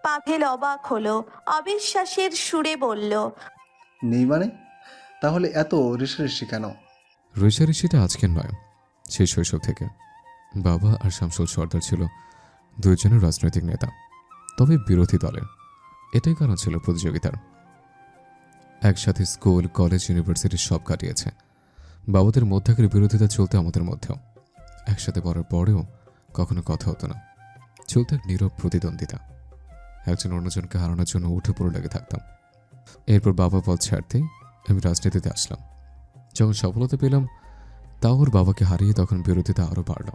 পাভেল অবাক হলো, অবিশ্বাসের সুরে বলল, নেই মানে? তাহলে এত রেষারেষি কেন? রেষারেষিটা আজকের নয়, সেই শৈশব থেকে। বাবা আর শামসুল সর্দার ছিল দুইজনের রাজনৈতিক নেতা, তবে বিরোধী দলের। এটাই কারণ ছিল প্রতিযোগিতার। একসাথে স্কুল, কলেজ, ইউনিভার্সিটি সব কাটিয়েছে। বাবাদের মধ্যকার বিরোধিতা চলতে আমাদের মধ্যেও। একসাথে পড়ার পরেও কখনো কথা হতো না, চলতে এক নীরব প্রতিদ্বন্দ্বিতা। একজন অন্যজনকে হারানোর জন্য উঠে পড়ে লেগে থাকতাম। এরপর বাবা পথ ছাড়তেই আমি রাজনীতিতে আসলাম। যখন সফলতা পেলাম, তাও ওর বাবাকে হারিয়ে তখন বিরোধিতা আরও বাড়ল।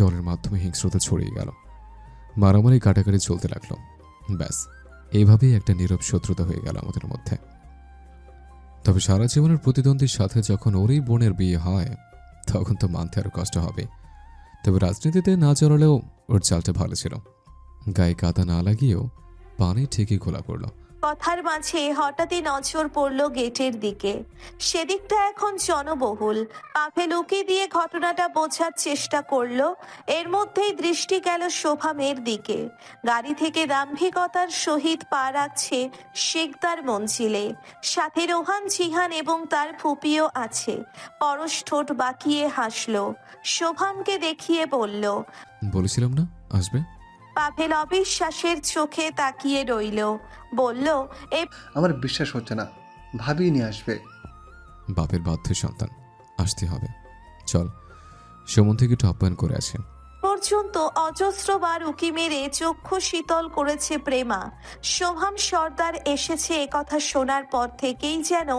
দলের মাধ্যমে হিংস্রতা ছড়িয়ে গেল, মারামারি কাটাকাটি চলতে লাগলো। ব্যাস, এইভাবেই একটা নীরব শত্রুতা হয়ে গেল আমাদের মধ্যে। তবে সারা জীবনের প্রতিদ্বন্দ্বীর সাথে যখন ওরই বোনের বিয়ে হয়, তখন তো মানতে আরও কষ্ট হবে। তবে রাজনীতিতে না জড়ালেও ওর চালটা ভালো ছিল। গায়ে কাদা না লাগিয়েও পানি ঠিকই ঘোলা করলো। কথার মাঝে হঠাৎই নজর পড়ল গেটের দিকে। সেদিকটা এখন জনবহুল। পাভেল উকি দিয়ে ঘটনাটা বোঝার চেষ্টা করলো। এর মধ্যেই দৃষ্টি গেল শোভামের দিকে। গাড়ি থেকে দাম্ভিকতার সহিত পা রাখছে শেখদার মঞ্জিলে। সাথে রোহান, জিহান এবং তার ফুপিও আছে। পরশ ঠোঁট বাঁকিয়ে হাসলো, শোভামকে দেখিয়ে বলল, বলেছিলাম না আসবে। পাভেল অবিশ্বাসের চোখে তাকিয়ে রইল, বলল, আমার বিশ্বাস হচ্ছে না, ভাবিই নিয়ে আসবে। বাপের বাধ্য সন্তান, আসতে হবে। চল, সুমন থেকে একটু আপ্যায়ন করে আসে। পর্যন্ত অজস্রবার উকি মেরে চক্ষু শীতল করেছে প্রেমা। শোভাম সর্দার এসেছে একথা শোনার পর থেকেই যেন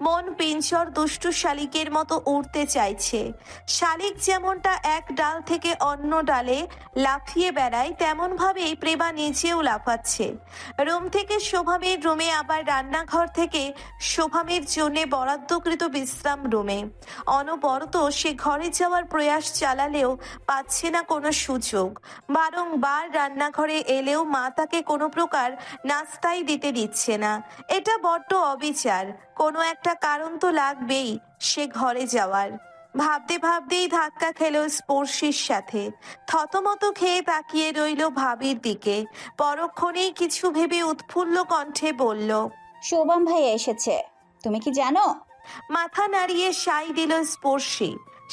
মন পিঞ্চর দুষ্টু শালিকের মতো উড়তে চাইছে। শালিক যেমনটা এক ডাল থেকে অন্য ডালে লাফিয়ে বেড়ায়, তেমন ভাবেই প্রেমা নিজেও লাফাচ্ছে। রুম থেকে শোভামের রুমে, আবার রান্নাঘর থেকে শোভামের জন্য বরাদ্দকৃত বিশ্রাম রুমে। অনবরত সে ঘরে যাওয়ার প্রয়াস চালালেও পাচ্ছে না কোনো সুযোগ। বারংবার রান্নাঘরে এলেও মা তাকে কোনো প্রকার নাস্তাই দিতে দিচ্ছে না। এটা বড্ড অবিচার। কোনো একটা কারণ তো লাগবেই সে ঘরে যাওয়ার। ভাবতে ভাবতেই ধাক্কা খেল স্পর্শীর সাথে। থতমত খেয়ে তাকিয়ে রইল ভাবির দিকে। পরক্ষণেই কিছু ভেবে উৎফুল্ল কণ্ঠে বলল, শোভম ভাইয়া এসেছে, তুমি কি জানো? মাথা নাড়িয়ে সাই দিল স্পর্শী।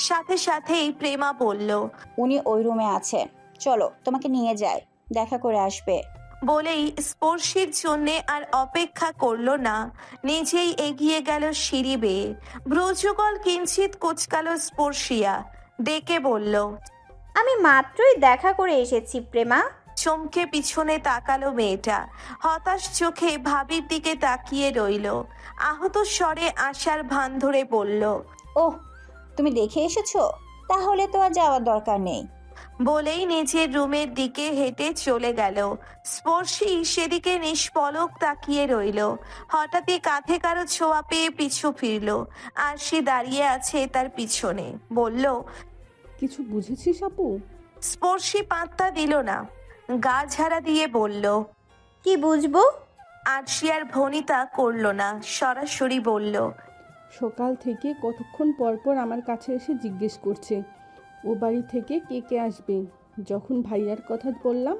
সাথে সাথেই প্রেমা বলল, উনি ওই রুমে আছে, চলো তোমাকে নিয়ে যাই, দেখা করে আসবে। বলেই স্পর্শীর জন্যে আর অপেক্ষা করলো না, নিজেই এগিয়ে গেল সিঁড়ি বেয়ে। ভ্রুযুগল কিঞ্চিত কুচকালো স্পর্শিয়া, ডেকে বলল, আমি মাত্রই দেখা করে এসেছি প্রেমা। চমকে পিছনে তাকালো মেয়েটা। হতাশ চোখে ভাবির দিকে তাকিয়ে রইল। আহত স্বরে আশার ভান ধরে বলল, ওহ, তুমি দেখে এসেছো? তাহলে তো আর যাওয়ার দরকার নেই। বলেই নিজের রুমের দিকে হেঁটে চলে গেল। স্পর্শী সেদিকে নিষ্পলক তাকিয়ে রইল। হঠাৎই কাঁধে কারো ছোঁয়া পেয়ে পিছু ফিরল। আর সে দাঁড়িয়ে আছে তার পিছনে। বলল, কিছু বুঝেছিস আপু? স্পর্শী পাত্তা দিল না, গা ঝাড়া দিয়ে বলল, কি বুঝবো? আরশি আর ভনিতা করল না, সরাসরি বলল, সকাল থেকে কতক্ষণ পর পর আমার কাছে এসে জিজ্ঞেস করছে ও বাড়ি থেকে কে কে আসবে। যখন ভাইয়ার কথা বললাম,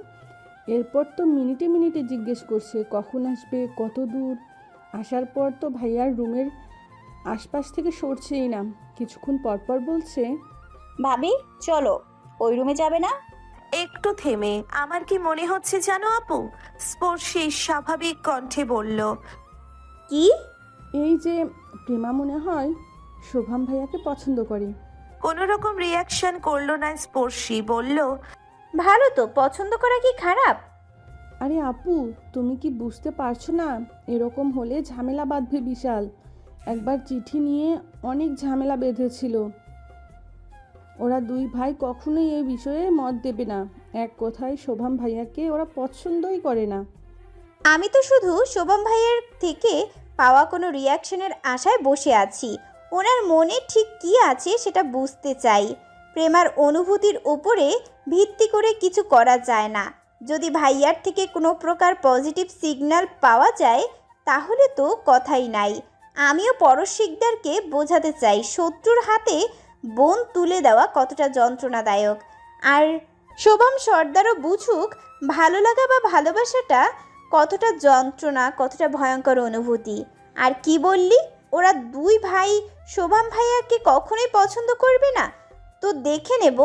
এরপর তো মিনিটে মিনিটে জিজ্ঞেস করছে কখন আসবে, কত দূর। আসার পর তো ভাইয়ার রুমের আশপাশ থেকে সরছেই না। কিছুক্ষণ পর পর বলছে, ভাবি চলো, ওই রুমে যাবে না? একটু থেমে, আমার কি মনে হচ্ছে জানো আপু? স্পর্শী স্বাভাবিক কণ্ঠে বলল, কি? এই যে প্রেমা মনে হয় শোভাম ভাইয়াকে পছন্দ করে। কোনো রকম রিয়াকশন করলো না স্পর্শী, বলল, ভালো তো, পছন্দ করা কি খারাপ? আরে আপু, তুমি কি বুঝতে পারছো না? এরকম হলে ঝামেলা বাঁধবে বিশাল। একবার চিঠি নিয়ে অনেক ঝামেলা বেঁধেছিল। ওরা দুই ভাই কখনোই এই বিষয়ে মত দেবে না। এক কথায় শোভাম ভাইয়াকে ওরা পছন্দই করে না। আমি তো শুধু শোভম ভাইয়ের থেকে পাওয়া কোনো রিয়াকশনের আশায় বসে আছি। ওনার মনে ঠিক কি আছে সেটা বুঝতে চাই। প্রেমার অনুভূতির উপরে ভিত্তি করে কিছু করা যায় না। যদি ভাইয়ার থেকে কোনো প্রকার পজিটিভ সিগন্যাল পাওয়া যায় তাহলে তো কথাই নাই। আমিও পরশ শিকদারকে বোঝাতে চাই শত্রুর হাতে বোন তুলে দেওয়া কতটা যন্ত্রণাদায়ক। আর শোভম সর্দারও বুঝুক ভালো লাগা বা ভালোবাসাটা কতটা যন্ত্রণা, কতটা ভয়ঙ্কর অনুভূতি। আর কি বললি, ওরা দুই ভাই শোভাম ভাইয়াকে কখনোই পছন্দ করবে না? তো দেখে নেব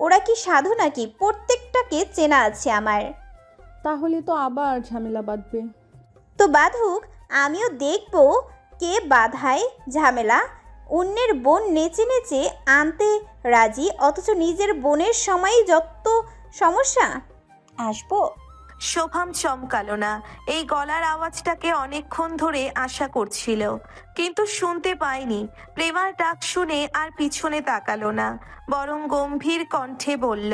ওরা কি সাধু নাকি, প্রত্যেকটাকে চেনা আছে আমার। তাহলে তো আবার ঝামেলা বাঁধবে। তো বাঁধুক, আমিও দেখব কে বাধায় ঝামেলা। অন্যের বোন নেচে নেচে আনতে রাজি, অথচ নিজের বোনের সময়ই যত সমস্যা। আসবো? শোভাম চমকালো না। এই গলার আওয়াজটাকে অনেকক্ষণ ধরে আশা করছিল, কিন্তু শুনতে পায়নি। প্রেমার ডাক শুনে আর পিছনে তাকালো না, বরং গম্ভীর কণ্ঠে বলল,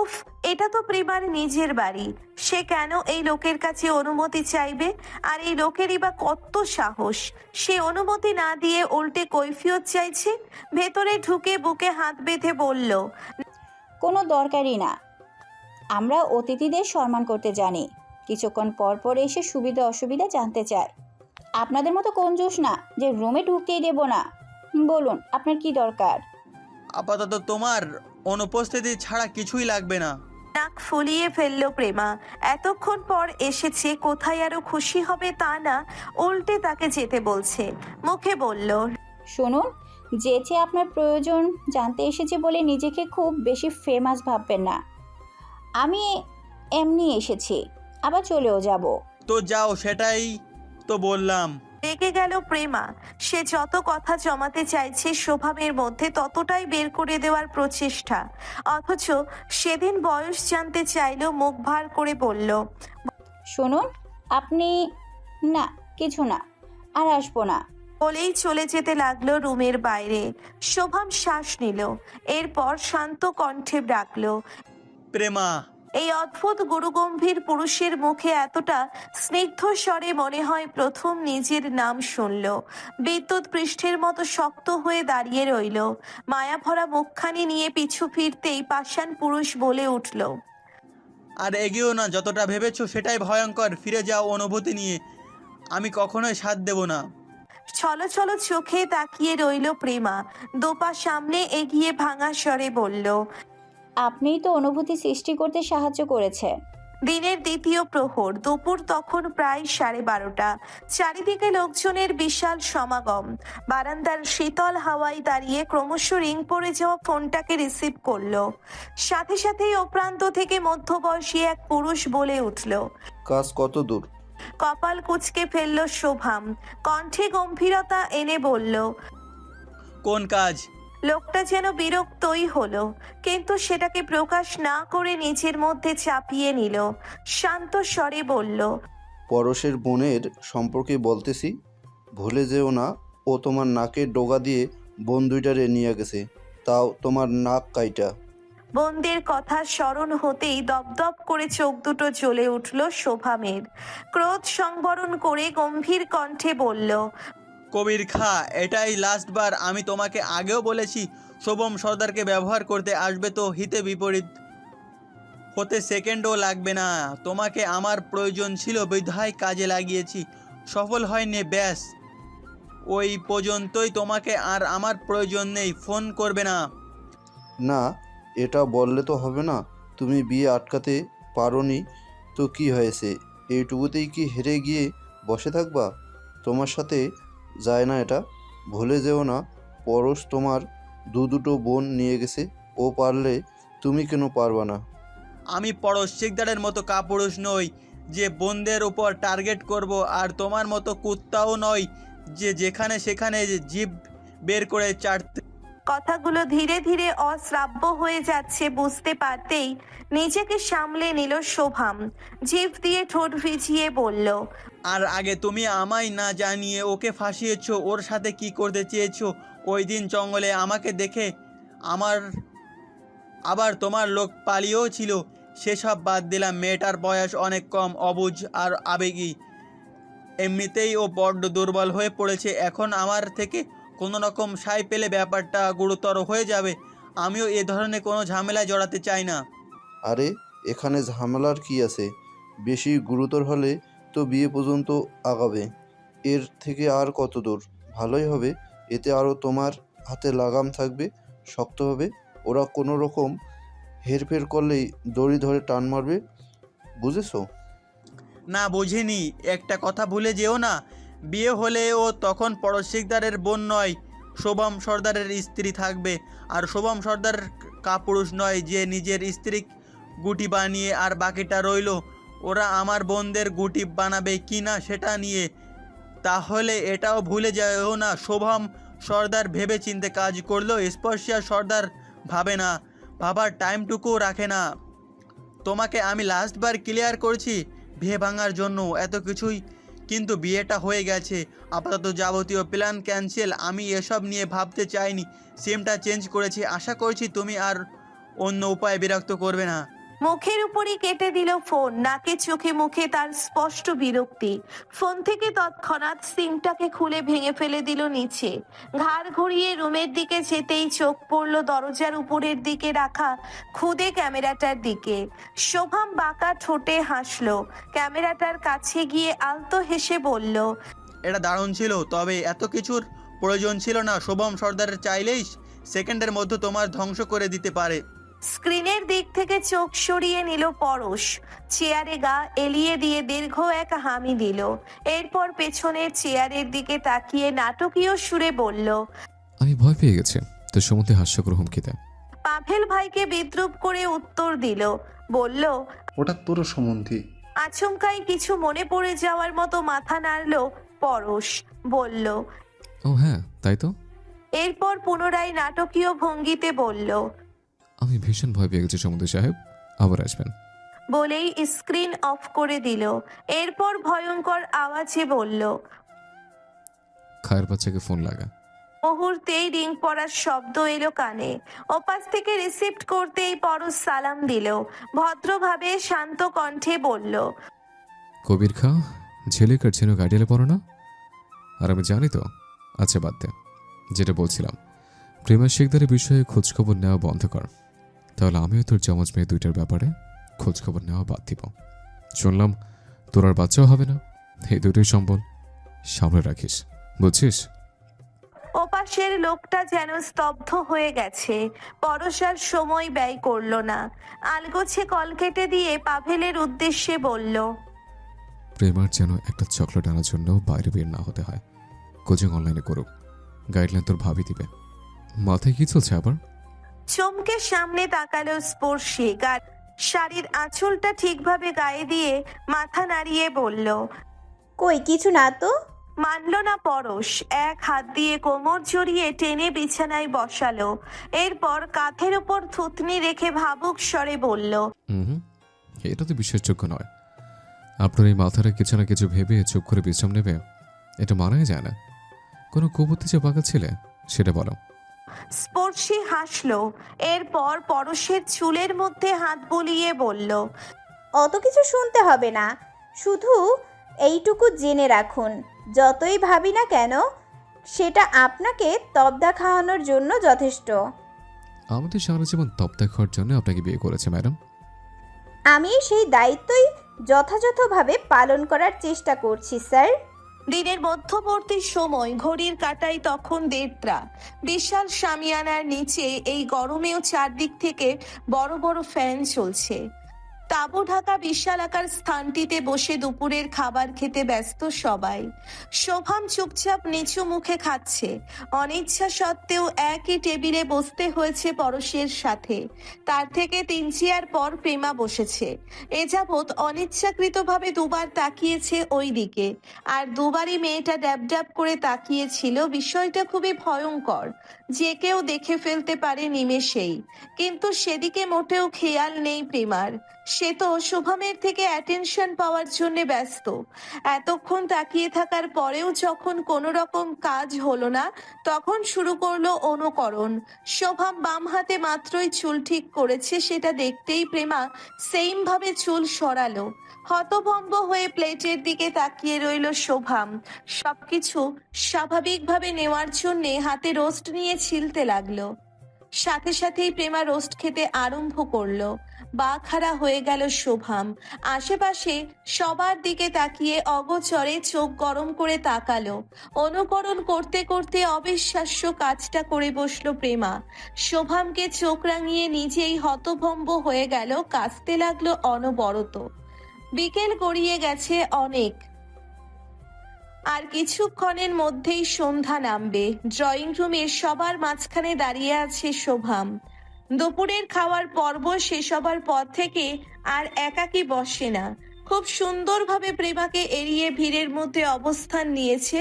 উফ, এটা তো প্রেমার নিজের বাড়ি। সে কেন এই লোকের কাছে অনুমতি চাইবে? আর এই লোকেরই বা কত সাহস, সে অনুমতি না দিয়ে উল্টে কৈফিয়ত চাইছে। ভেতরে ঢুকে বুকে হাত বেঁধে বলল, কোনো দরকারই না। আমরা অতিথিদের সম্মান করতে জানি। কিছুক্ষণ পর পর এসে সুবিধা অসুবিধা জানতে চায়। আপনাদের মতো কঞ্জুস না যে রুমে ঢুকতেই দেব না। বলুন আপনার কি দরকার? আপাতত তোমার অনুপস্থিতি ছাড়া কিছুই লাগবে না। নাক ফুলিয়ে ফেললো প্রেমা। এতক্ষণ পর এসেছে, কোথায় আরো খুশি হবে তা না, উল্টে তাকে যেতে বলছে। মুখে বলল, শুনুন, যেচে আপনার প্রয়োজন জানতে এসেছে বলে নিজেকে খুব বেশি ফেমাস ভাববেন না। আমি এমনি এসেছি, আবার চলেও যাব। তো যাও, সেটাই তো বললাম। রেগে গেল প্রেমা। সে যত কথা জমাতে চাইছে শোভামের মধ্যে, ততটাই বের করে দেওয়ার প্রচেষ্টা। অথচ সেদিন বয়স জানতে চাইলো, মুখ ভার করে বলল, শুনুন, আপনি না, কিছু না, আর আসবো না। বলেই চলে যেতে লাগলো রুমের বাইরে। শোভাম শ্বাস নিল, এরপর শান্ত কণ্ঠে ডাকলো, প্রেমা। এই অদ্ভুত গুরুগম্ভীর পুরুষের মুখে এতটা স্নিগ্ধ স্বরে মনে হয় প্রথম নিজের নাম শুনল। বিদ্যুৎ পৃষ্ঠের মতো শক্ত হয়ে দাঁড়িয়ে রইল। মায়াভরা মুখখানি নিয়ে পিছু ফিরতেই পাষাণ পুরুষ বলে উঠল, আর এগিয়েও না, যতটা ভেবেছো সেটাই ভয়ঙ্কর। ফিরে যাও অনুভূতি নিয়ে, আমি কখনোই সাথ দেব না। ছলো ছলো চোখে তাকিয়ে রইল প্রেমা। দোপা সামনে এগিয়ে ভাঙা স্বরে বলল, আপনিই তো অনুভূতি সৃষ্টি করতে সাহায্য করেছেন। দিনের দ্বিতীয় প্রহর, দুপুর তখন প্রায় 12:30। চারিদিকে লোকজনের বিশাল সমাগম। বারান্দার শীতল হাওয়ায় দাঁড়িয়ে ক্রমশ রিং পড়ে যাওয়া ফোনটাকে রিসিভ করলো। সাথে সাথেই ও প্রান্ত থেকে মধ্যবয়সী এক পুরুষ বলে উঠল। কাজ কত দূর? কপাল কুঁচকে ফেলল শোভাম, কণ্ঠে গম্ভীরতা এনে বলল, কোন কাজ? লোকটা যেন বিরক্তই হলো, কিন্তু সেটাকে প্রকাশ না করে নিজের মধ্যে চাপিয়ে নিল। শান্ত স্বরে বলল, পরশের বোনের সম্পর্কে বলতেছি। ভুলে যেও না, ও তোমার নাকের ডগা দিয়ে বোন দুইটারে নিয়ে গেছে, তাও তোমার নাক কাইটা। বোনদের কথা স্মরণ হতেই দপদপ করে চোখ দুটো জ্বলে উঠল শোভামের। ক্রোধ সংবরণ করে গম্ভীর কণ্ঠে বলল, কবির খা, এটাই লাস্ট বার। আমি তোমাকে আগেও বলেছি, শোভম সর্দারকে ব্যবহার করতে আসবে তো হিতে বিপরীত হতে সেকেন্ডও লাগবে না। তোমাকে আমার প্রয়োজন ছিল বিধায় কাজে লাগিয়েছি, সফল হয়নি, ব্যাস ওই পর্যন্তই। তোমাকে আর আমার প্রয়োজন নেই, ফোন করবে না। না, এটা বললে তো হবে না। তুমি বিয়ে আটকাতে পারোনি তো কি হয়েছে? এইটুকুতেই কি হেরে গিয়ে বসে থাকবা? তোমার সাথে যায় না এটা। ভুলে যেও না, পরশ তোমার দুটো বোন নিয়ে গেছে। ও পারলে তুমি কেন পারবা না? আমি পরশ শিকদারের মতো কাপুরুষ নই যে বোনদের উপর টার্গেট করব, আর তোমার মতো কুত্তাও নয় যে যেখানে সেখানে জিভ বের করে চাটতে। কথাগুলো ধীরে ধীরে অশ্রাব্য হয়ে যাচ্ছে বুঝতে পারতেই নিজেকে সামলে নিল শোভাম। জিভ দিয়ে ঠোঁট ভিজিয়ে বলল, আর আগে তুমি আমায় না জানিয়ে ওকে ফাঁসিয়েছো। ওর সাথে কি করতে চেয়েছো ওই দিন জঙ্গলে আমাকে দেখে? আবার তোমার লোক পালিয়েও ছিল। সেসব বাদ দিলাম, মেয়েটার বয়স অনেক কম, অবুঝ আর আবেগী। এমনিতেই ও বড্ড দুর্বল হয়ে পড়েছে। এখন আমার থেকে কোনো রকম সায় পেলে ব্যাপারটা গুরুতর হয়ে যাবে। আমিও এ ধরনের কোনো ঝামেলায় জড়াতে চাই না। আরে এখানে ঝামেলার কি আছে? বেশি গুরুতর হলে তো বিয়ে পর্যন্ত আগাবে। এর থেকে আর কত দূর? ভালোই হবে, এতে আরও তোমার হাতে লাগাম থাকবে, শক্ত হবে। ওরা কোনো রকম হেরফের করলেই দড়ি ধরে টান মারবে, বুঝেছো? না বুঝিনি, একটা কথা ভুলে যেও না, বিয়ে হলে ও তখন পরশ শিকদারের বোন নয়, শোভম সর্দারের স্ত্রী থাকবে। আর শোভম সর্দার কাপুরুষ নয় যে নিজের স্ত্রী গুটি বানিয়ে আর বাকিটা রইলো ওরা আমার বোনদের গুটি বানাবে কি না সেটা নিয়ে। তাহলে এটাও ভুলে যাও না, শোভম সর্দার ভেবে চিন্তে কাজ করলো, স্পর্শিয়া সর্দার ভাবে না, ভাবার টাইমটুকু রাখে না। তোমাকে আমি লাস্টবার ক্লিয়ার করছি, বিয়ে ভাঙার জন্য এত কিছুই, কিন্তু বিয়েটা হয়ে গেছে, আপাতত যাবতীয় প্ল্যান ক্যান্সেল। আমি এসব নিয়ে ভাবতে চাইনি, সিমটা চেঞ্জ করেছি, আশা করছি তুমি আর অন্য উপায়ে বিরক্ত করবে না। মুখের উপরই কেটে দিল ফোন, নাকে চোখে মুখে তার স্পষ্ট বিরক্তি। ফোন থেকে তৎক্ষণাৎ সিমটাকে খুলে ভেঙে ফেলে দিল নিচে। ঘাড় ঘুরিয়ে রুমের দিকে যেতেই চোখ পড়ল দরজার উপরের দিকে রাখা খুদে ক্যামেরাটার দিকে। শোভম বাঁকা ঠোঁটে হাসলো, ক্যামেরাটার কাছে গিয়ে আলতো হেসে বলল, এটা দারুণ ছিল, তবে এত কিছুর প্রয়োজন ছিল না। শোভম সর্দারের চাইলেই সেকেন্ডের মধ্যে তোমার ধ্বংস করে দিতে পারে। স্ক্রিনের দিক থেকে চোখ সরিয়ে নিল পরশ, চেয়ারে গা এলিয়ে দিয়ে দীর্ঘ এক হামি দিল। এরপর পেছনের চেয়ারের দিকে তাকিয়ে নাটকীয় সুরে বলল, আমি ভয় পেয়ে গেছি তোর সম্বন্ধে হাস্যকর হুমকিতে। পাভেল ভাইকে বিদ্রুপ করে উত্তর দিল, বলল, ওটা তোর সম্বন্ধে। আচমকাই কিছু মনে পড়ে যাওয়ার মতো মাথা নাড়ল পরশ, বলল। ও হ্যাঁ তাই তো। এরপর পুনরায় নাটকীয় ভঙ্গিতে বলল, আমি ভীষণ ভয় পেয়ে গেছি সমুদ্র সাহেব, আবার আসবেন। বলেই স্ক্রিন অফ করে দিল। এরপর ভয়ঙ্কর আওয়াজে বলল, খায়ের বাচ্চাকে ফোন লাগা। মুহূর্তেই রিং পড়ার শব্দ এলো কানে। ওপাশ থেকে রিসিপ্ট করতেই পরশ সালাম দিল, ভদ্রভাবে শান্ত কণ্ঠে বলল, কবির খা ঝিলিক আর ঝিনুক আইডিয়ালে পড়ো না? আর আমি জানি তো। আচ্ছা বাদ দে, যেটা বলছিলাম, প্রেমা শিকদারের বিষয়ে খোঁজখবর নেওয়া বন্ধ কর, তাহলে আমিও তোর জমজ মেয়ে দুইটার ব্যাপারে খোঁজখবর নেওয়া বাদ দিব। শুনলাম তোর আর বাচ্চাও হবে না, এই দুটোই সম্বল, সামনে রাখিস, বুঝছিস? ওপাশের লোকটা যেন স্তব্ধ হয়ে গেছে। পরশ আর সময় ব্যয় করলো না, আলগোছে কল কেটে দিয়ে পাভেলের উদ্দেশ্যে বলল, প্রেমার যেন একটা চকলেট আনার জন্য বাইরে বের না হতে হয়, কোচিং অনলাইনে করুক, গাইডলাইন তোর ভাবি দিবে। মাথায় কি চলছে আবার? চমকে সামনে তাকালো স্পর্শী, শাড়ির আঁচলটা ঠিকভাবে গায়ে দিয়ে মাথা নাড়িয়ে বলল, কই কিছু না তো। মানল না পরশ, এক হাত দিয়ে কোমর জড়িয়ে টেনে বিছানায় বসালো। এরপর কাঁধের ওপর থুতনি রেখে ভাবুক স্বরে বলল, হুম, এটা তো বিশ্বাসযোগ্য নয়। আপনার এই মাথাটা কিছু না কিছু ভেবে চুপ করে বিশ্রাম নেবে, এটা মানাই যায় না। কোনো কুবুদ্ধি যে পাকা ছিলে সেটা বলো। স্পর্শী হাসলো, এরপর পরশের চুলের মধ্যে হাত বুলিয়ে বলল, অত কিছু শুনতে হবে না, শুধু এইটুকু জেনে রাখুন, যতই ভাবি না কেন সেটা আপনাকে তবদা খাওয়ানোর জন্য যথেষ্ট। আমাদের সারা জীবন তপ্তা খাওয়ার জন্য আপনাকে বিয়ে করেছে ম্যাডাম। আমি সেই দায়িত্বই যথাযথভাবে পালন করার চেষ্টা করছি স্যার। দিনের মধ্যবর্তী সময়, ঘড়ির কাঁটায় তখন 1:30। বিশাল শামিয়ানার নিচে এই গরমেও চারদিক থেকে বড় বড় ফ্যান চলছে। তাঁবু ঢাকা বিশালাকার স্থানটিতে বসে দুপুরের খাবার খেতে ব্যস্ত সবাই। শোভম চুপচাপ নিচু মুখে খাচ্ছে। অনিচ্ছা সত্ত্বেও একই টেবিলে বসতে হয়েছে পরশের সাথে। তার থেকে 3 চেয়ার পর প্রেমা বসেছে। এ যাবৎ অনিচ্ছাকৃতভাবে দুবার তাকিয়েছে ওই দিকে, আর দুবারই মেয়েটা ড্যাব ড্যাব করে তাকিয়েছিল। বিষয়টা খুবই ভয়ঙ্কর, যে কেউ দেখে ফেলতে পারে নিমেষেই। কিন্তু সেদিকে মোটেও খেয়াল নেই প্রেমার। সে তো শুভমের থেকে অ্যাটেনশন পাওয়ার জন্য ব্যস্ত। এতক্ষণ তাকিয়ে থাকার পরেও যখন কোনো রকম কাজ হলো না, তখন শুরু করলো অনুকরণ। শোভম বাম হাতে মাত্রই চুল ঠিক করেছে, সেটা দেখতেই প্রেমা সেইম ভাবে চুল সরালো। হতভম্ব হয়ে প্লেটের দিকে তাকিয়ে রইল শোভম। সবকিছু স্বাভাবিকভাবে নেওয়ার জন্য হাতে রোস্ট নিয়ে ছিলতে লাগলো। সাথে সাথেই প্রেমা রোস্ট খেতে আরম্ভ করলো। বাকহারা হয়ে গেল শোভাম। আশেপাশে সবার দিকে তাকিয়ে অগোচরে চোখ গরম করে তাকালো। অনুকরণ করতে করতে অবিশ্বাস্য কাজটা করে বসলো প্রেমা। শোভামকে চোখ রাঙিয়ে নিজেই হতভম্ব হয়ে গেল, কাঁদতে লাগলো অনবরত। বিকেল গড়িয়ে গেছে অনেক, আর কিছুক্ষণের মধ্যেই সন্ধ্যা নামবে। ড্রয়িং রুমের সবার মাঝখানে দাঁড়িয়ে আছে শোভাম। দুপুরের খাওয়ার পর্ব শেষ হবার পর থেকে আর একাকী বসে না। খুব সুন্দরভাবে প্রেমাকে এড়িয়ে ভিড়ের মধ্যে অবস্থান নিয়েছে।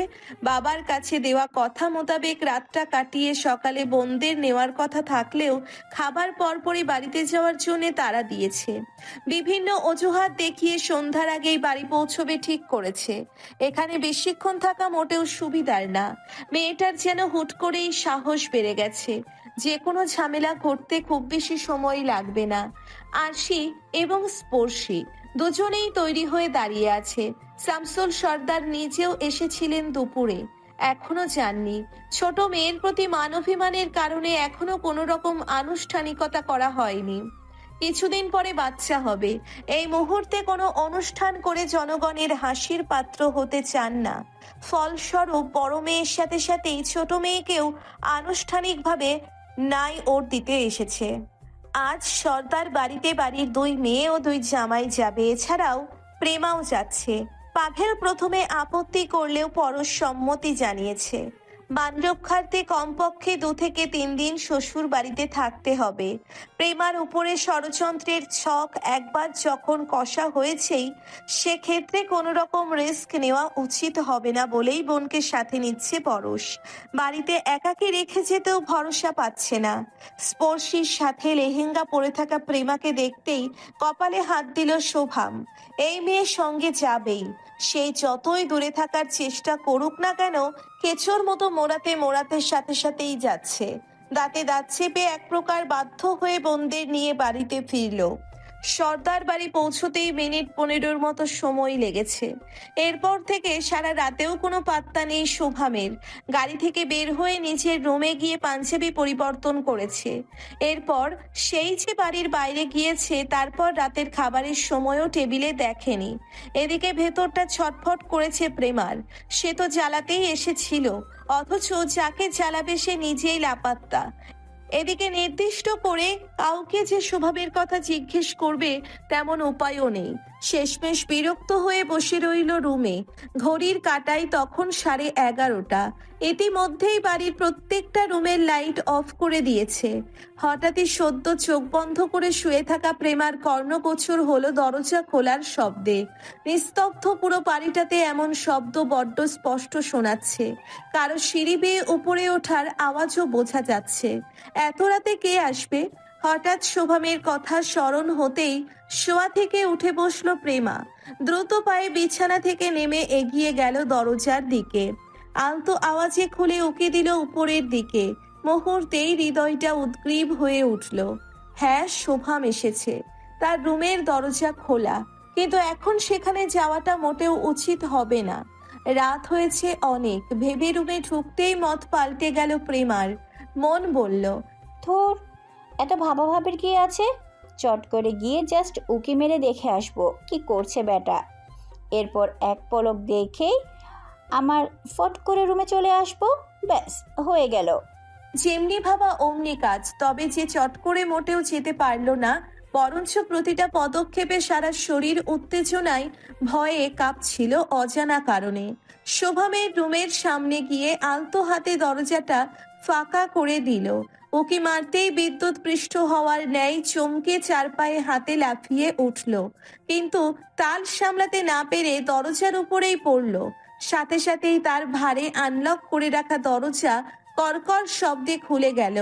বাবার কাছে দেওয়া কথা মোতাবেক রাতটা কাটিয়ে সকালে বোনদের নেওয়ার কথা থাকলেও খাবার পরপরই বাড়িতে যাওয়ার জন্য তাড়া দিয়েছে। বিভিন্ন অজুহাত দেখিয়ে সন্ধ্যার আগেই বাড়ি পৌঁছবে ঠিক করেছে। এখানে বেশিক্ষণ থাকা মোটেও সুবিধার না। মেয়েটার যেন হুট করেই সাহস বেড়ে গেছে। যে কোনো ঝামেলা ঘটতে খুব বেশি সময় লাগবে না। আরশি এবং স্পর্শী দুজনেই তৈরি হয়ে দাঁড়িয়ে আছে। শামসুল সর্দার নিজেও এসেছিলেন দুপুরে, এখনো যাননি। ছোট মেয়ের প্রতি মানবিমানের কারণে এখনো কোনো রকম আনুষ্ঠানিকতা করা হয়নি। কিছুদিন পরে বাচ্চা হবে, এই মুহূর্তে কোনো অনুষ্ঠান করে জনগণের হাসির পাত্র হতে চান না। ফলস্বরূপ বড় মেয়ের সাথে সাথেই ছোট মেয়েকেও আনুষ্ঠানিকভাবে নাই ওর দিতে এসেছে। আজ সর্দার বাড়িতে বাড়ির 2 মেয়ে ও 2 জামাই যাবে, এছাড়াও প্রেমাও যাচ্ছে। পাভেল প্রথমে আপত্তি করলেও পরশ সম্মতি জানিয়েছে। মান রক্ষার্থে কমপক্ষে 2 থেকে 3 দিন শ্বশুর বাড়িতে থাকতে হবে। প্রেমার উপরে ষড়যন্ত্রের ছক একবার যখন কষা হয়েছেই, সেক্ষেত্রে কোনো রকম রিস্ক নেওয়া উচিত হবে না বলেই বোনকে সাথে নিচ্ছে পরশ। বাড়িতে একাকী রেখে যেতেও ভরসা পাচ্ছে না। স্পর্শীর সাথে লেহেঙ্গা পরে থাকা প্রেমাকে দেখতেই কপালে হাত দিল শোভাম। এই মেয়ের সঙ্গে যাবেই, সেই যতই দূরে থাকার চেষ্টা করুক না কেন, কেঁচোর মতো মোড়াতে মোড়াতে সাথে সাথেই যাচ্ছে। দাঁতে দাঁত চেপে এক প্রকার বাধ্য হয়ে বোনদের নিয়ে বাড়িতে ফিরল। সর্দার বাড়ি পৌঁছতেই মিনিট 15 মতো সময় লেগেছে। এরপর থেকে সারা রাতেও কোনো পাত্তা নেই শোভামের। গাড়ি থেকে বের হয়ে নিজের রুমে গিয়ে পাঞ্জাবি পরিবর্তন করেছে। এরপর সেই যে বাড়ির বাইরে গিয়েছে, তারপর রাতের খাবারের সময়ও টেবিলে দেখেনি। এদিকে ভেতরটা ছটফট করেছে প্রেমার। সে তো জ্বালাতেই এসেছিল, অথচ যাকে জ্বালাবে সে নিজেই লাপাত্তা। এদিকে নির্দিষ্ট করে কাউকে যে স্বভাবের কথা জিজ্ঞেস করবে তেমন উপায়ও নেই। শেষমেশ বিরক্ত হয়ে বসে রইল রুমে। ঘড়ির কাঁটায় তখন 11:30। ইতিমধ্যেই বাড়ির প্রত্যেকটা রুমের লাইট অফ করে দিয়েছে। হঠাৎই সদ্য চোখ বন্ধ করে শুয়ে থাকা প্রেমার কর্ণগোচর হলো দরজা খোলার শব্দে। নিস্তব্ধ পুরো বাড়িটাতে এমন শব্দ বড্ড স্পষ্ট শোনাচ্ছে। কারো সিঁড়ি বেয়ে উপরে ওঠার আওয়াজও বোঝা যাচ্ছে। এত রাতে কে আসবে? হঠাৎ শোভামের কথা স্মরণ হতেই শোয়া থেকে উঠে বসলো প্রেমা। দ্রুত পায়ে বিছানা থেকে নেমে এগিয়ে গেল দরজার দিকে। আলতো আওয়াজে খুলে উকি দিল উপরের দিকে। মুহূর্তেই হৃদয়টা উদ্গ্রীব হয়ে উঠল। হ্যাঁ, শোভাম এসেছে। তার রুমের দরজা খোলা, কিন্তু এখন সেখানে যাওয়াটা মোটেও উচিত হবে না। রাত হয়েছে অনেক ভেবে রুমে ঢুকতেই মত পাল্টে গেল প্রেমার। মন বলল, ধুর, এত ভাবাভাবির কি আছে? চট করে গিয়ে জাস্ট উকি মেরে দেখে আসবো কি করছে বেটা। এরপর এক পলক দেখেই আমার ফট করে রুমে চলে আসবো, ব্যাস হয়ে গেল। যেমনি ভাবা অমনি কাজ। তবে যে চট করে মোটেও যেতে পারল না, বরঞ্চ প্রতিটা পদক্ষেপে সারা শরীর উত্তেজনায় ভয়ে কাঁপছিল অজানা কারণে। শোভামের রুমের সামনে গিয়ে আলতো হাতে দরজাটা ফাঁকা করে দিল। উকি মারতেই বিদ্যুৎ পৃষ্ঠ হওয়ার ন্যায় চমকে 4 পায়ে হাতে লাফিয়ে উঠল, কিন্তু তাল সামলাতে না পেরে দরজার উপরেই পড়ল। সাথে সাথেই তার ভারে আনলক করে রাখা দরজা কর্কর শব্দে খুলে গেল।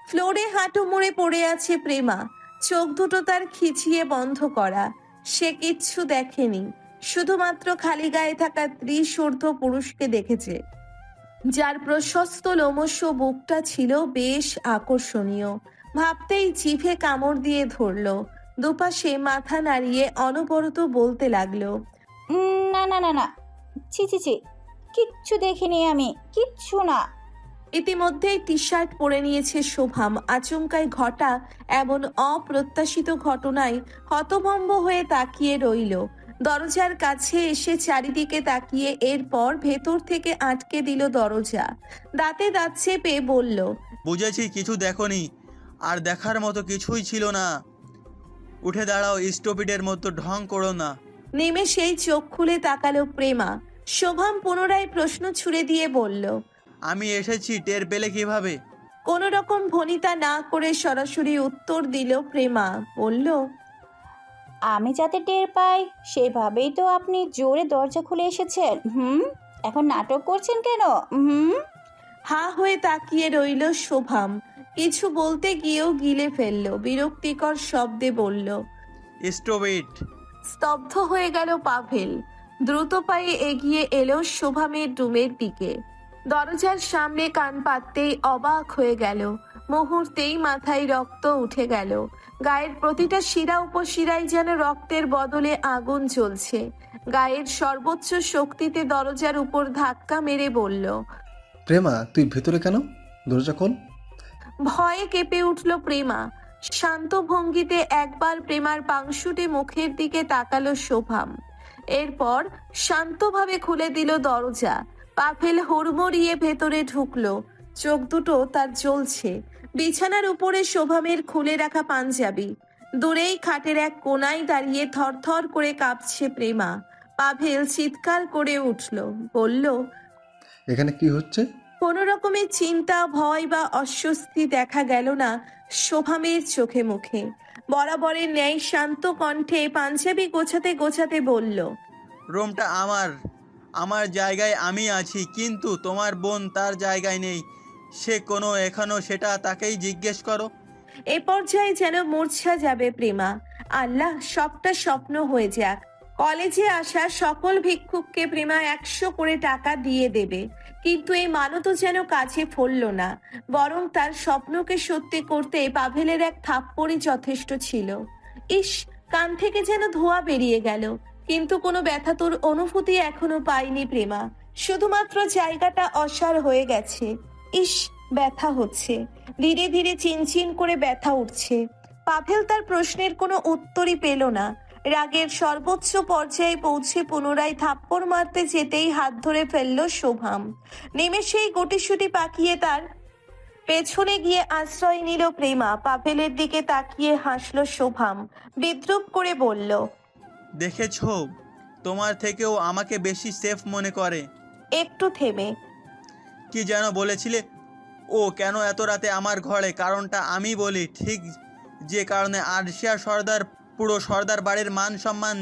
ফ্লোরে হাঁটু মুড়ে পড়ে আছে প্রেমা। চোখ দুটো তার খিচিয়ে বন্ধ করা। সে কিচ্ছু দেখেনি, শুধুমাত্র খালি গায়ে থাকা 30 ঊর্ধ্ব পুরুষকে দেখেছে, যার প্রশস্ত লোমশ বুকটা ছিল বেশ আকর্ষণীয়। ভাবতেই জিভে কামড় দিয়ে ধরল। দুপাশে মাথা নাড়িয়ে অনবরত বলতে লাগলো, না না না না, ছি ছি ছি, কিচ্ছু দেখিনি আমি, কিচ্ছু না। ইতিমধ্যেই টি শার্ট পরে নিয়েছে শোভাম। আচমকাই ঘটা এমন অপ্রত্যাশিত ঘটনায় হতভম্ব হয়ে তাকিয়ে রইল। দরজার কাছে এসে চারিদিকে তাকিয়ে এরপর ভেতর থেকে আটকে দিল দরজা। দাঁতে দাঁত চেপে বলল, বুঝেছি কিছু দেখোনি, আর দেখার মতো কিছুই ছিল না। উঠে দাঁড়াও, স্টুপিডের মতো ঢং করো না। নিমেষেই চোখ খুলে তাকালো প্রেমা। শোভাম পুনরায় প্রশ্ন ছুড়ে দিয়ে বলল, আমি এসেছি টের পেলে কিভাবে? কোনো রকম ভনিতা না করে সরাসরি উত্তর দিল প্রেমা। বলল, আমি যাতে টের পাই সেভাবেই তো আপনি জোরে দরজা খুলে এসেছেন। এখন নাটক করছেন কেন? হা হয়ে তাকিয়ে রইল শোভাম। কিছু বলতে গিয়েও গিলে ফেলল। বিরক্তিকর শব্দে বলল, স্টুপিড। স্তব্ধ হয়ে গেল পাভেল। দ্রুত পায়ে এগিয়ে এলো শোভামের রুমের দিকে। দরজার সামনে কান পাততেই অবাক হয়ে গেল। মুহূর্তেই মাথায় রক্ত উঠে গেল। গায়ের প্রতিটা শিরা উপশিরায় যেন রক্তের বদলে আগুন জ্বলছে। গায়ের সর্বোচ্চ শক্তিতে দরজার উপর ধাক্কা মেরে বলল, প্রেমা, তুই ভেতরে কেন? দরজা খোল। ভয়ে কেঁপে উঠল প্রেমা। শান্ত ভঙ্গিতে একবার প্রেমার পাংশুটে মুখের দিকে তাকালো শোভাম। এরপর শান্তভাবে খুলে দিল দরজা। পাভেল হুড়মুড়িয়ে ভেতরে ঢুকলো। চোখ দুটো তার জ্বলছে। বিছানার উপরে শোভামের খুলে রাখা পাঞ্জাবি। দূরেই খাটের এক কোনায় দাঁড়িয়ে থরথর করে কাঁপছে প্রেমা। পাভেল চিৎকার করে উঠল, বলল, এখানে কি হচ্ছে? কোনো রকমের চিন্তা, ভয় বা অস্বস্তি দেখা গেল না শোভামের চোখে মুখে। বরাবরের ন্যায় শান্ত কণ্ঠে পাঞ্জাবি গোছাতে গোছাতে বলল, রুমটা আমার জায়গায় আমি আছি, কিন্তু তোমার বোন তার জায়গায় নেই। সে এখনো সেটা তাকেই জিজ্ঞেস করো। এ পর্যায়ে যেন মূর্ছা যাবে প্রেমা। আল্লাহ, সবটা স্বপ্ন হয়ে যাক। কলেজে আসা সকল ভিক্ষুককে প্রেমা 100 করে টাকা দিয়ে দেবে। কিন্তু এই মানত যেন কাছে ফলল না, বরং তার স্বপ্নকে সত্যি করতে পাভেলের এক থাপ্পড়ই যথেষ্ট ছিল। ইস, কান থেকে যেন ধোঁয়া বেরিয়ে গেল। কিন্তু কোনো ব্যথাতুর অনুভূতি এখনো পায়নি প্রেমা। শুধুমাত্র জায়গাটা অসাড় হয়ে গেছে। ইস, ব্যথা হচ্ছে, ধীরে ধীরে চিনচিন করে ব্যথা উঠছে। পাভেল তার প্রশ্নের কোনো উত্তরই পেল না। রাগের সর্বোচ্চ পর্যায়ে পৌঁছে পুনরায় থাপ্পড় মারতে যেতেই হাত ধরে ফেলল শোভাম। নিমেষেই গুটিসুটি পাকিয়ে তার পেছনে গিয়ে আশ্রয় নিল প্রেমা। পাভেলের দিকে তাকিয়ে হাসল শোভাম। বিদ্রুপ করে বলল, দেখেছো, তোমার থেকেও আমাকে বেশি সেফ মনে করে। একটু থেমে, কি যেন বলেছিলে? ও কেন এত রাতে আমার ঘরে? কারণটা আমি বলি। ঠিক যে কারণে আরশিয়া সর্দার পুরো সর্দার বাড়ির মান সম্মান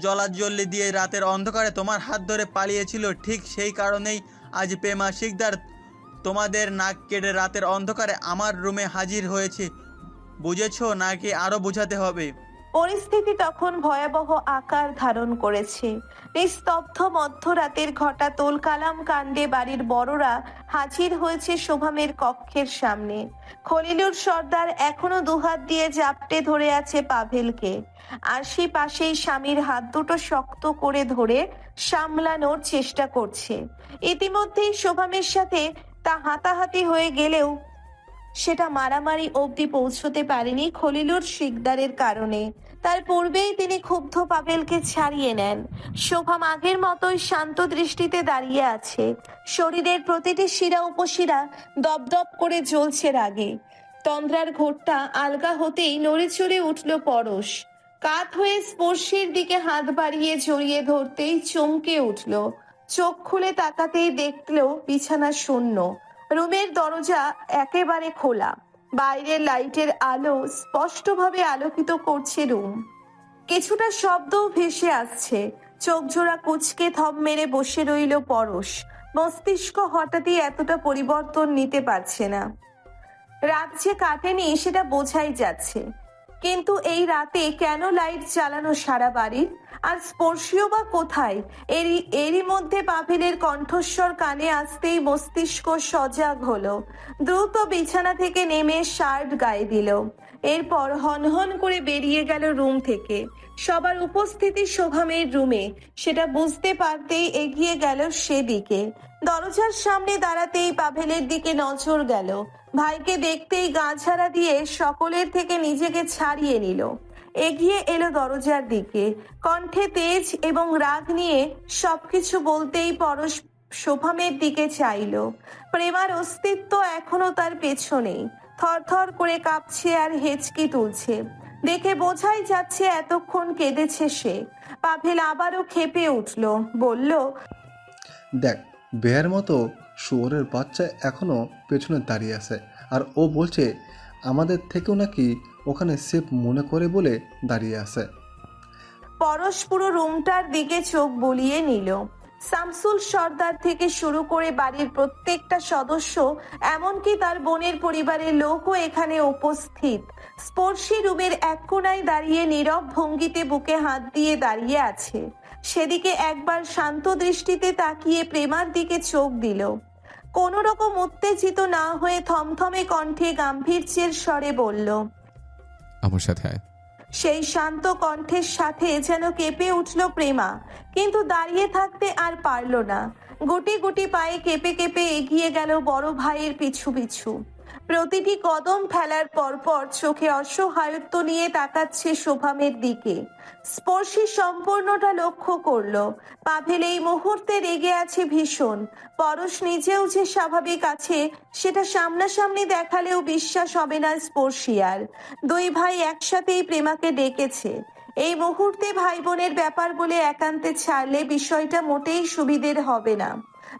জলাজ্জলি দিয়ে রাতের অন্ধকারে তোমার হাত ধরে পালিয়েছিল, ঠিক সেই কারণেই আজ প্রেমা শিকদার তোমাদের নাক কেটে রাতের অন্ধকারে আমার রুমে হাজির হয়েছে। বুঝেছো নাকি আরও বোঝাতে হবে? পরিস্থিতি তখন ভয়াবহ আকার ধারণ করেছে। নিস্তব্ধ মধ্যরাতের ঘটা তোল কালাম কাণ্ডে বাড়ির বড়রা হাজির হয়েছে শোভামের কক্ষের সামনে। খলিলুর সর্দার এখনো দুহাত দিয়ে জাপটে ধরে আছে পাভেলকে। আর সে পাশেই স্বামীর হাত দুটো শক্ত করে ধরে সামলানোর চেষ্টা করছে। ইতিমধ্যেই শোভামের সাথে তা হাতাহাতি হয়ে গেলেও সেটা মারামারি অবধি পৌঁছতে পারেনি খলিলুর শিকদারের কারণে। তার পূর্বেই তিনি ক্ষুব্ধ পাভেলকে ছাড়িয়ে নেন। শোভাম আগের মতোই শান্ত দৃষ্টিতে দাঁড়িয়ে আছে। শরীরের প্রতিটি শিরা উপশিরা দপদপ করে জ্বলছে রাগে। তন্দ্রার ঘোরটা আলগা হতেই নড়ে চড়ে উঠল পরশ। কাত হয়ে স্পর্শের দিকে হাত বাড়িয়ে জড়িয়ে ধরতেই চমকে উঠল। চোখ খুলে তাকাতেই দেখল বিছানা শূন্য। রুমের দরজা একেবারে খোলা। বাইরের লাইটের আলো স্পষ্টভাবে আলোকিত করছে রুম। কিছুটা শব্দও ভেসে আসছে। চোখ জোড়া কুঁচকে থম মেরে বসে রইল পরশ। মস্তিষ্ক হঠাৎই এতটা পরিবর্তন নিতে পারছে না। রাত যে কাটেনি সেটা বোঝাই যাচ্ছে, কিন্তু এই রাতে কেন লাইট জ্বালানো সারা বাড়ির? আর স্পর্শীয় বা কোথায়? এরই মধ্যে পাভেলের কণ্ঠস্বর কানে আসতেই মস্তিষ্ক সজাগ হলো। দ্রুত বিছানা থেকে নেমে শার্ট গায়ে দিল, এরপর হনহন করে বেরিয়ে গেল রুম থেকে। সবার উপস্থিতি শোভামের রুমে সেটা বুঝতে পারতেই এগিয়ে গেল সেদিকে। দরজার সামনে দাঁড়াতেই পাভেলের দিকে নজর গেল। ভাইকে দেখতেই গা ঝাড়া দিয়ে সকলের থেকে নিজেকে ছাড়িয়ে নিল। এগিয়ে এলো দরজার দিকে, কণ্ঠে তেজ এবং রাগ নিয়ে সবকিছু বলতেই পরশ শোভামের দিকে চাইল। প্রেমার অস্তিত্ব এখনো তার পেছনেই, থরথর করে কাঁপছে আর হেঁচকি তুলছে। দেখে বোঝাই যাচ্ছে এতক্ষণ কেঁদেছে সে। পাভেল আবারও ক্ষেপে উঠল, বলল, দেখ, বেয়ার মতো শুয়োরের বাচ্চা এখনও পেছনে দাঁড়িয়ে আছে, আর ও বলছে আমাদের থেকেও নাকি ওখানে সেফ মনে করে বলে দাঁড়িয়ে আছে। পরশ পুরো রুমটার দিকে চোখ বুলিয়ে নিল। শামসুল সর্দার থেকে শুরু করে বাড়ির প্রত্যেকটা সদস্য, এমনকি তার বোনের পরিবারের লোকও এখানে উপস্থিত। স্পর্শী রুমের এক কোণায় দাঁড়িয়ে নীরব ভঙ্গিতে বুকে হাত দিয়ে দাঁড়িয়ে আছে। সেদিকে একবার শান্ত দৃষ্টিতে তাকিয়ে প্রেমার দিকে চোখ দিল। কোনো রকম উত্তেজিত না হয়ে থমথমে কণ্ঠে গাম্ভীর্যের স্বরে বলল, আমার সাথে আয়। সেই শান্ত কণ্ঠের সাথে যেন কেঁপে উঠল প্রেমা, কিন্তু দাঁড়িয়ে থাকতে আর পারল না। গুটি গুটি পায়ে কেঁপে কেঁপে এগিয়ে গেল বড় ভাইয়ের পিছু পিছু। প্রতিটি কদম ফেলার পরপর চোখে অসহায়ত্ব নিয়ে তাকাচ্ছে শোভামের দিকে। স্পর্শী সম্পূর্ণটা লক্ষ্য করলো। পাভেল এই মুহূর্তে রেগে আছে ভীষণ। পরশ নিজেও যে স্বাভাবিক আছে সেটা সামনাসামনি দেখালেও বিশ্বাস হবে না স্পর্শিয়ার। দুই ভাই একসাথেই প্রেমাকে ডেকেছে। এই মুহূর্তে ভাই বোনের ব্যাপার বলে একান্তে ছাড়লে বিষয়টা মোটেই সুবিধের হবে না,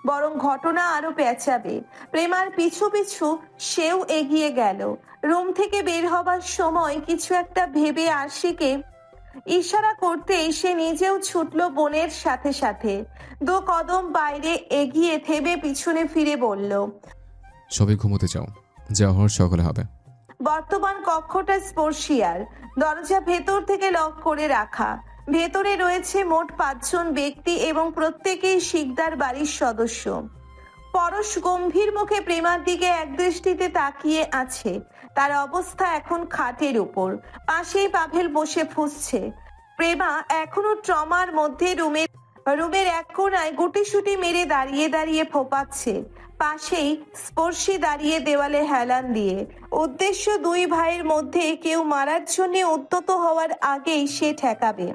বরং ঘটনা আরো পেঁচাবে। প্রেমার পিছু পিছু সেও এগিয়ে গেল। রুম থেকে বের হবার সময় কিছু একটা ভেবে আশিকে ইশারা করতেই সে নিজেও ছুটল বোনের সাথে সাথে। দু কদম বাইরে এগিয়ে থেমে পিছনে ফিরে বলল, সবাই ঘুমোতে যাও, যা হওয়ার সকালে হবে। বর্তমান কক্ষটা স্পর্শিয়ার, দরজা ভেতর থেকে লক করে রাখা। ভেতরে রয়েছে মোট 5 জন ব্যক্তি এবং প্রত্যেকেই শিকদার বাড়ির সদস্য। পরশ গম্ভীর মুখে প্রেমার দিকে একদৃষ্টিতে তাকিয়ে আছে। তার অবস্থা এখন খাটের উপর, পাশেই পাভেল বসে ফুঁসছে। প্রেমা এখনো ট্রমার মধ্যে রুমের এক কোণায় গুটিসুটি মেরে দাঁড়িয়ে দাঁড়িয়ে ফোপাচ্ছে। পাশেই স্পর্শী দাঁড়িয়ে দেওয়ালে হেলান দিয়ে। উদ্দেশ্য দুই ভাইয়ের মধ্যে কেউ মারার জন্য উদ্যত হওয়ার আগেই সে ঠেকাবে।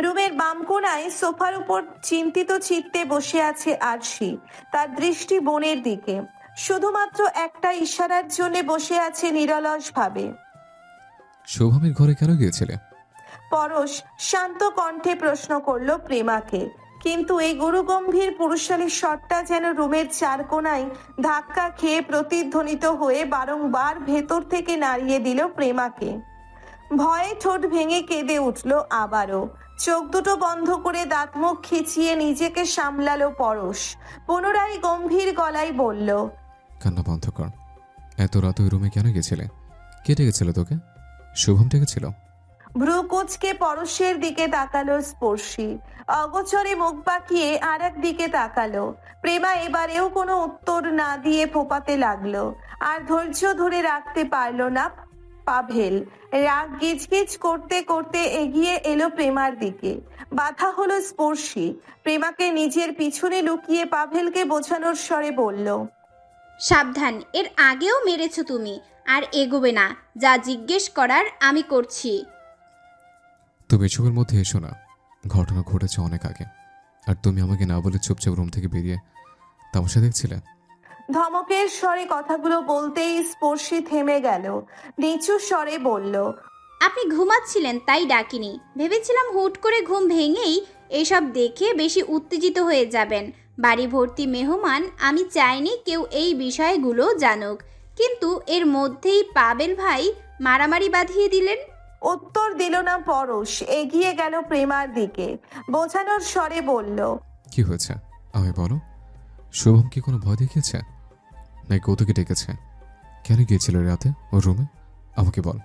রুমের বাম কোণায় সোফার উপর চিন্তিত চিত্তে বসে আছে আরশি, তার দৃষ্টি বোনের দিকে। শুধুমাত্র একটা ইশারার জন্য বসে আছে নিরলস ভাবে। শোভামের ঘরে কেন গিয়েছিলে? পরশ শান্ত কণ্ঠে প্রশ্ন করলো প্রেমাকে, কিন্তু এই গুরুগম্ভীর পুরুষালী স্বরটা যেন রুমের চার কোণায় ধাক্কা খেয়ে প্রতিধ্বনিত হয়ে বারংবার ভেতর থেকে নাড়িয়ে দিল প্রেমাকে। ভয়ে ঠোঁট ভেঙে কেঁদে উঠল আবারও। চোখ দুটো বন্ধ করে দাঁত মুখ খিচিয়ে নিজেকে সামলালো পরশ। পুনরায় গম্ভীর গলায় বলল, কান্না বন্ধ কর। এত রাত ওই রুমে কেন গেছিলে? কে ডেকেছিল তোকে? শুভম ডেকেছিল? ভ্রু কুচকে পরশের দিকে তাকালো স্পর্শী। অগোচরে মুখ বাঁকিয়ে আর এক দিকে তাকালো। প্রেমা এবারেও কোনো উত্তর না দিয়ে ফোপাতে লাগলো। আর ধৈর্য ধরে রাখতে পারলো না পাভেল। রাগ গিজগিজ করতে করতে এগিয়ে এলো প্রেমার দিকে। বাধা হলো স্পর্শী। প্রেমাকে নিজের পিছনে লুকিয়ে পাভেলকে বোঝানোর স্বরে বলল, সাবধান, এর আগেও মেরেছো তুমি, আর এগোবে না। যা জিজ্ঞেস করার আমি করছি। তুমি এসবের মধ্যে এসো না। ঘটনা ঘটেছে অনেক আগে, আর তুমি আমাকে না বলে চুপচাপ রুম থেকে বেরিয়ে তামাশা দেখছিলে। ধমকের স্বরে কথাগুলো বলতেই স্পর্শী থেমে গেল। নিচু স্বরে বলল, আপনি ঘুমাচ্ছিলেন তাই ডাকিনি। ভেবেছিলাম হুট করে ঘুম ভেঙেই এসব দেখে বেশি উত্তেজিত হয়ে যাবেন। বাড়ি ভর্তি মেহমান, আমি চাইনি কেউ এই বিষয়গুলো জানুক, কিন্তু এর মধ্যেই পাবেল ভাই মারামারি বাঁধিয়ে দিলেন। উত্তর দিল না পরশ। এগিয়ে গেল প্রেমার দিকে, বোঝানোর স্বরে বলল, কি হয়েছে আমি বলো। শুভম কি কোনো ভয় দেখিয়েছে, নাকি ও তোকে ডেকেছে? কেন গিয়েছিল রাতে ওর রুমে? আমাকে বল।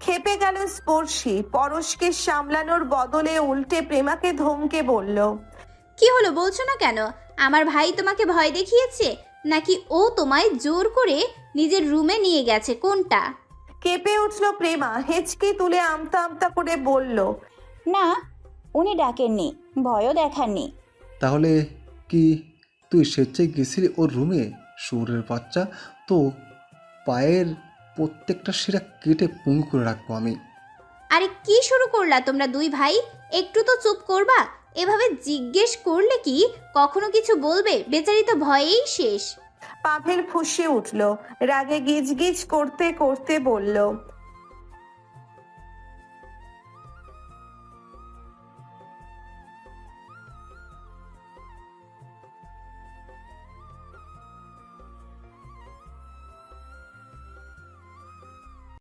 খেপে গেল স্পর্শী। পরশকে সামলানোর বদলে উল্টে প্রেমাকে ধমকে বলল, কি হলো বলছো না কেন? আমার ভাই তোমাকে ভয় দেখিয়েছে নাকি ও তোমায় জোর করে নিজের রুমে নিয়ে গেছে, কোনটা? কেঁপে উঠল প্রেমা। হেঁচকি তুলে আমতা আমতা করে বলল, না, উনি ডাকেননি, ভয়ও দেখাননি। তাহলে কি তুই স্বেচ্ছায় গেছিলি ওর রুমে? শুয়োরের বাচ্চা, তো পায়ের প্রত্যেকটা শিরা কেটে পুঙ্গু করে রাখবো আমি। আরে কি শুরু করলা তোমরা দুই ভাই? একটু তো চুপ করবা? এভাবে জিজ্ঞেস করলে কি কখনো কিছু বলবে? বেচারি তো ভয়েই শেষ। পাভেল ফুঁসে উঠল। রাগে গিজ গিজ করতে করতে বলল,